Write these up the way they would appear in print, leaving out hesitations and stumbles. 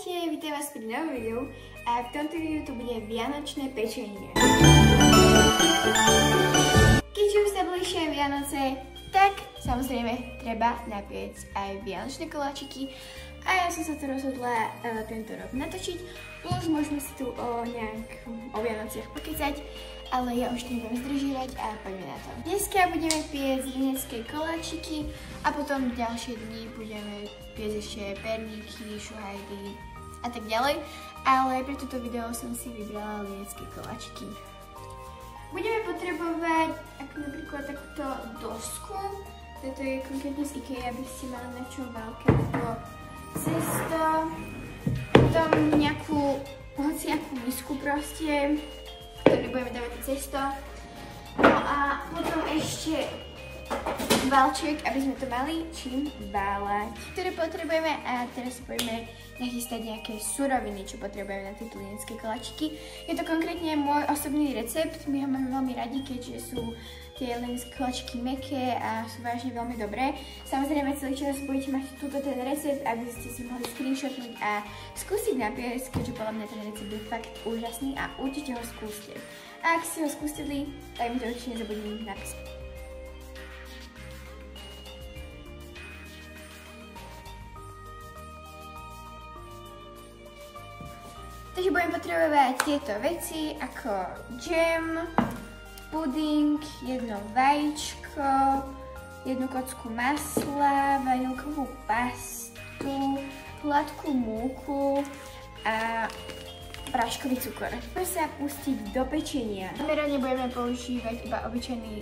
Ahojte, vítam vás pri novom videu a v tomto videu tu bude vianočné pečenie. Keďže už sa blížia Vianoce, tak samozrejme treba napiecť aj vianočné koláčiky a ja som sa to rozhodla tento rok natočiť, plus môžeme si tu o Vianociach pokecať, ale ja už nebudem zdržívať a poďme na to. Dneska budeme piecť vinecké koláčiky a potom ďalšie dni budeme piecť ešte perníky, šuhajdy a tak ďalej, ale pre toto video som si vybrala vinecké koláčiky. Budeme potrebovať ako napríklad takúto dosku, toto je konkrétne z IKEA, aby ste mali na čo veľké cesto, potom nejakú hociakú misku proste, ktorý budeme dávať cesto. No a potom ešte valček, aby sme to mali čím bálať. Ktoré potrebujeme a teraz si poďme nachystať nejaké suroviny, čo potrebujeme na tieto vinecké koláčiky. Je to konkrétne môj osobný recept, my ho máme veľmi radi, keďže sú tie vinecké koláčiky mäkké a sú vážne veľmi dobré. Samozrejme celý čas budete mať túto ten recept, aby ste si mohli screenshotnúť a skúsiť napiesť, keďže podľa mňa ten recept je fakt úžasný a určite ho skúste. A ak ste ho skúsili, tak mi to určite nezabudnite napísať. Takže budem potrebovať tieto veci ako džem, puding, jedno vajíčko, jednu kocku masla, vanilkovú pastu, hladkú múku a práškový cukor. Budeme sa pustiť do pečenia. Zamerane budeme používať iba obyčajný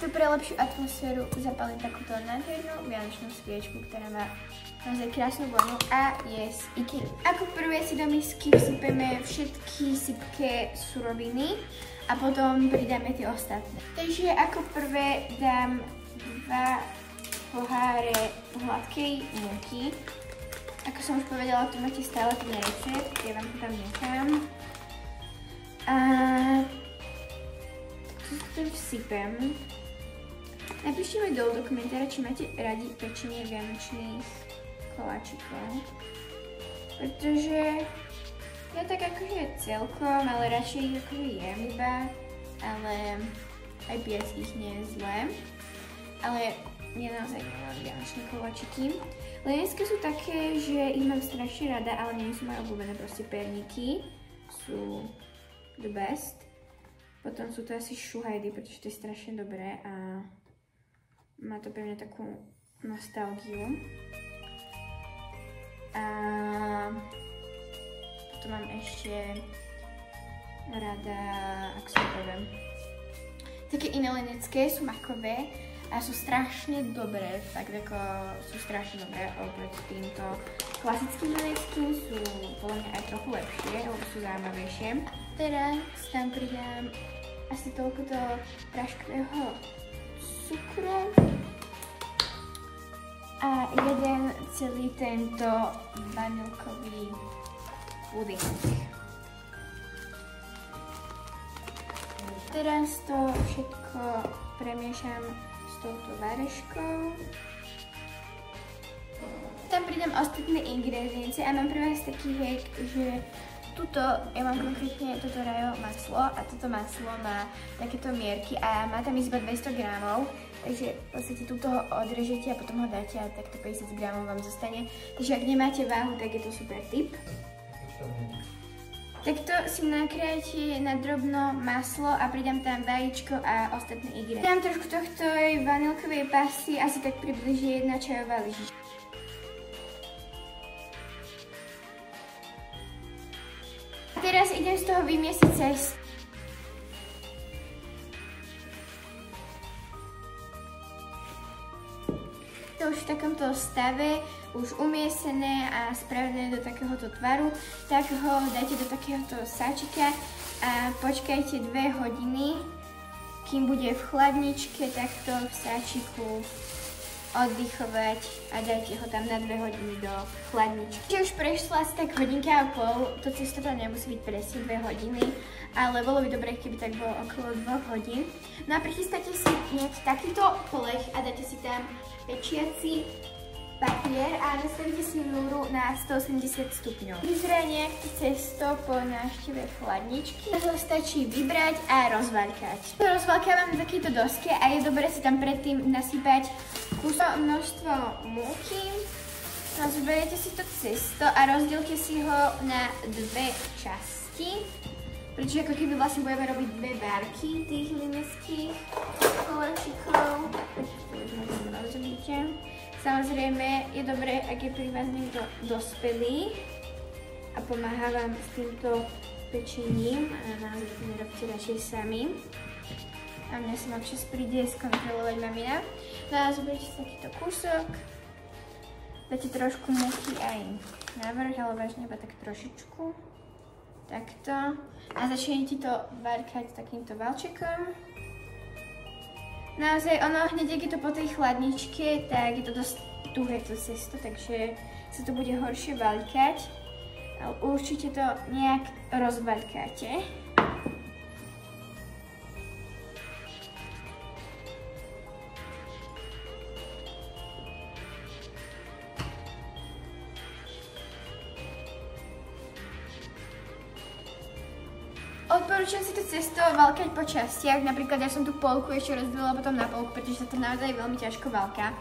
tu pre lepšiu atmosféru zapalím takúto nádhernú vianočnú sviečku, ktorá má naozaj krásnu vôňu a je z IKEA. Ako prvé si do misky vsypeme všetky sypké suroviny a potom pridáme tie ostatné. Takže ako prvé dám 2 poháre hladkej múky. Ako som už povedala, tu máte stále ten recept, ja vám to tam nechám. A to vsypem. Napíšte mi dole do komentára, či máte radi pečenie vianočných koláčikov. Pretože ja tak akože celkom, ale radšej ich akože jem iba, ale aj piecť ich nie je zlé. Ale ja naozaj nemám vianočné koláčiky. Vinecké sú také, že ich mám strašne rada, ale nie sú moje obľúbené, proste perníky sú the best. Potom sú to asi šuhajdy, pretože to je strašne dobré a má to pre mňa takú nostalgiu. A potom mám ešte rada, ako sa poviem, také iné linecké, sú makové a sú strašne dobré, fakt ako sú strašne dobré oproti týmto klasickým lineckým, sú podľa mňa aj trochu lepšie, lebo sú zaujímavejšie. Teraz tam pridám asi toľkoto práškového cukru a jeden celý tento vanilkový puding. Teraz to všetko premiešam s touto vareškou. Tam pridám ostatné ingrediencie a mám pre vás taký hack, že tuto, ja mám konkrétne toto rajo maslo a toto maslo má takéto mierky a má tam iba 200 gramov, takže v podstate tuto ho odrežete a potom ho dáte a takto 50 gramov vám zostane. Takže ak nemáte váhu, tak je to super tip. Takto si nakrájate na drobno maslo a pridám tam vajíčko a ostatné ingrediencie. Dám trošku tohto vanilkovej pasty, asi tak približne 1 čajová lyžička. Teraz idem z toho vymiesiť cesto. To už v takomto stave, už umiesené a spravené do takéhoto tvaru, tak ho dajte do takéhoto sáčika a počkajte 2 hodiny, kým bude v chladničke takto v sáčiku oddychovať a dajte ho tam na 2 hodiny do chladničky. Čiže už prešla asi tak 1,5 hodinky, to cesto to nemusí byť presne 2 hodiny, ale bolo by dobré, keby tak bolo okolo 2 hodín. No a prichystáte si nejaký takýto plech a dáte si tam pečiaci papier a nastavíte si núru na 180 stupňov. Vyzerá nejaké cesto po návšteve chladničky. To stačí vybrať a rozvaľkať. Rozvaľkávam na takéto doske a je dobré si tam predtým nasypať množstvo múky. Zoberiete si to cesto a rozdielte si ho na dve časti. Pretože ako keby vlastne budeme robiť dve várky tých limeckých koláčikov. Samozrejme je dobré, ak je pri vás niekto dospelý a pomáha vám s týmto pečením a naozaj to nerobte radšej sami. A mňa sa občas príde skontrolovať mamina. No a zoberiete si takýto kúsok, dáte trošku múky aj na vrch, ale vážne iba tak trošičku. Takto. A začnete to várkať takýmto valčekom. Naozaj ono hneď, ak je to po tej chladničke, tak je to dosť tuhé to cesto, takže sa to bude horšie vaľkať. Ale určite to nejak rozvaľkáte. Odporúčam si to cesto vaľkať po častiach, napríklad ja som tú polku ešte rozdelila potom na polku, pretože sa to naozaj veľmi ťažko vaľká.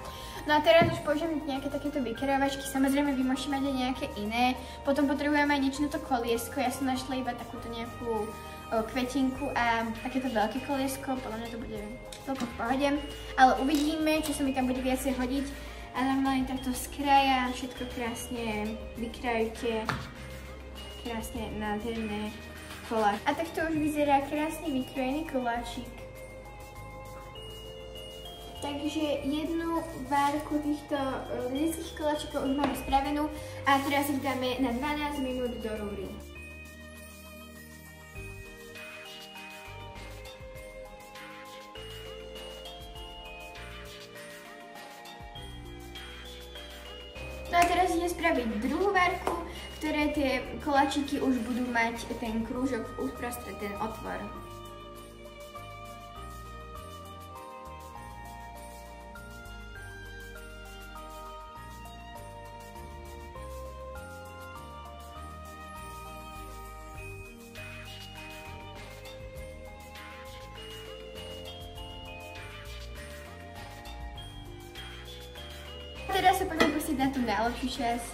No a teraz už použijem nejaké takéto vykerovačky, samozrejme vy môžete mať aj nejaké iné. Potom potrebujeme aj niečo na to koliesko, ja som našla iba takúto nejakú kvetinku a takéto veľké koliesko, podľa mňa to bude celkom v pohode. Ale uvidíme, čo sa mi tam bude viacej hodiť. A normálne takto z kraja všetko krásne vykrajujte, krásne nádherné koláč. A takto už vyzerá krásne vykrojený koláčik. Takže jednu várku týchto limeckých koláčikov už máme spravenú a teraz ich dáme na 12 minút do rúry. No a teraz idem spraviť druhú várku, ktoré tie koláčiky už budú mať ten krúžok uprostred, ten otvor. Teraz sa poďme pustiť na tú najlepšiu časť,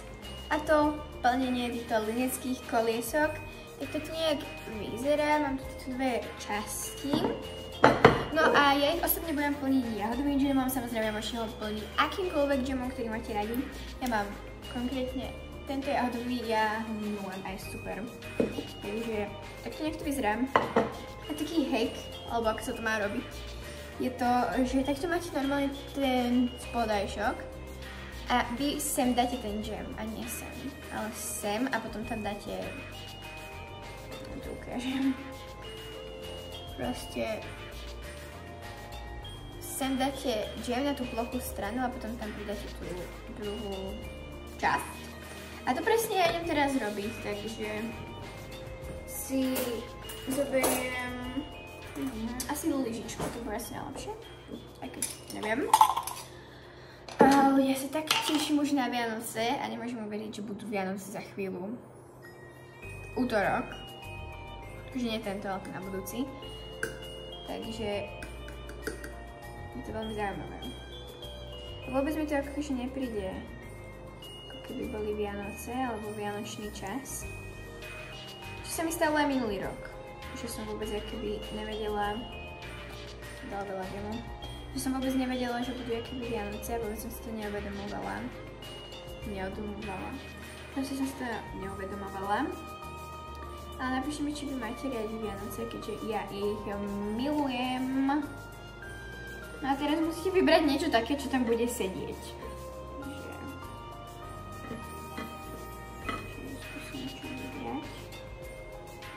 a to plnenie týchto limeckých koliesok. Tak to tu nejak vyzerá, mám tu tieto dve časti. No a ja ich osobne budem plniť jahodovým džemom, samozrejme môžete ho plniť akýmkoľvek džemom, ktorý máte radi. Ja mám konkrétne tento jahodový, ja ho milujem, aj super. Takže takto nejak to vyzerá. A taký hack, alebo ako sa to má robiť, je to, že takto máte normálne ten spodajšok. A vy sem dáte ten džem, a nie sem, ale sem a potom tam dáte, ja to ukážem, proste sem dáte džem na tú plochú stranu a potom tam pridáte tú druhú časť. A to presne ja idem teraz robiť, takže si zoberiem asi lyžičku, to bude asi najlepšie, aj keď neviem. Ja sa tak teším už na Vianoce a nemôžem uveriť, že budú Vianoce za chvíľu. Útorok. Takže nie tento, ale na budúci. Takže je to veľmi zaujímavé. Vôbec mi to akože nepríde, ako keby boli Vianoce alebo Vianočný čas. Čo sa mi stalo aj minulý rok. Že som vôbec akoby nevedela, dala veľa demo. Že som vôbec nevedela, že budú akéby Vianoce, vôbec som si to neuvedomovala. Proste som si to neuvedomovala. Ale napíšte mi, či vy máte radi Vianoce, keďže ja ich milujem. No a teraz musíte vybrať niečo také, čo tam bude sedieť. Skúsim niečo vybrať.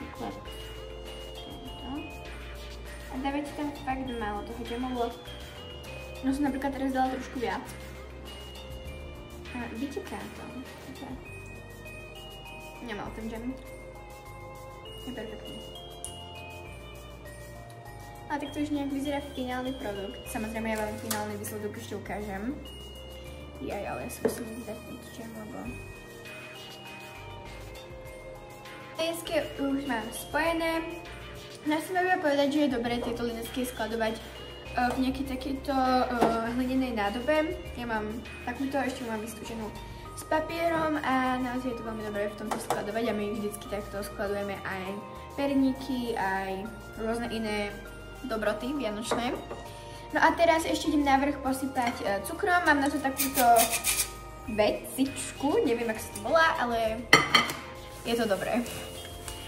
Napríklad tento. A dávajte tam fakt málo toho džemu, no som napríklad teraz dala trošku viac. A vyteká to. Nemal ten džem. Je perfektný. A tak to už nejak vyzerá finálny produkt. Samozrejme ja vám finálny výsledok ešte ukážem. Jaj, ale ja si musím zapnúť čem, lebo... Linecké už mám spojené. Ja som vám povedať, že je dobré tieto linecké skladovať v nejakej takejto hlinenej nádobe. Ja mám takúto, ešte mám vystúženú s papierom a naozaj je to veľmi dobré v tomto skladovať a my vždycky takto skladujeme aj perníky, aj rôzne iné dobroty vianočné. No a teraz ešte idem na vrch posypať cukrom. Mám na to takúto vecičku, neviem, ako sa to volá, ale je to dobré.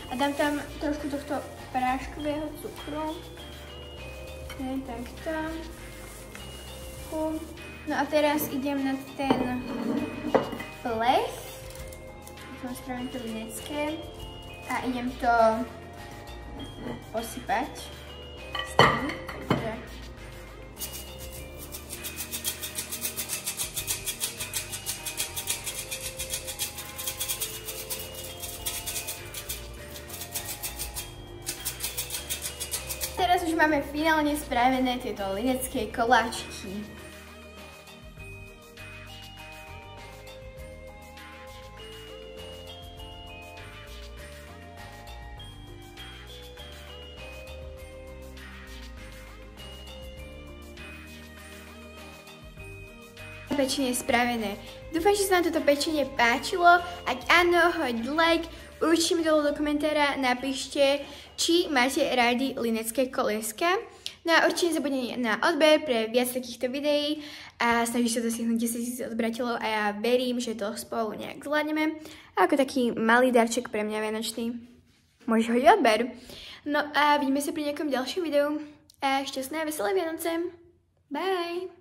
A dám tam trošku tohto práškového cukru. Takto. No a teraz idem na ten plech. Som spravím to linecké. A idem to posypať s tým. Takže teraz už máme finálne spravené tieto linecké koláčiky. Pečenie spravené. Dúfam, že sa vám toto pečenie páčilo. Ak áno, hoď like, určite mi dole do komentára napíšte, či máte radi linecké kolieska. No a určite nezabudnite na odber pre viac takýchto videí a snažím sa dosiahnuť 10 000 odberateľov a ja verím, že to spolu nejak zvládneme. A ako taký malý darček pre mňa vianočný. Môžeš hodiť odber. No a vidíme sa pri nejakom ďalšom videu. A šťastné a veselé Vianoce. Bye!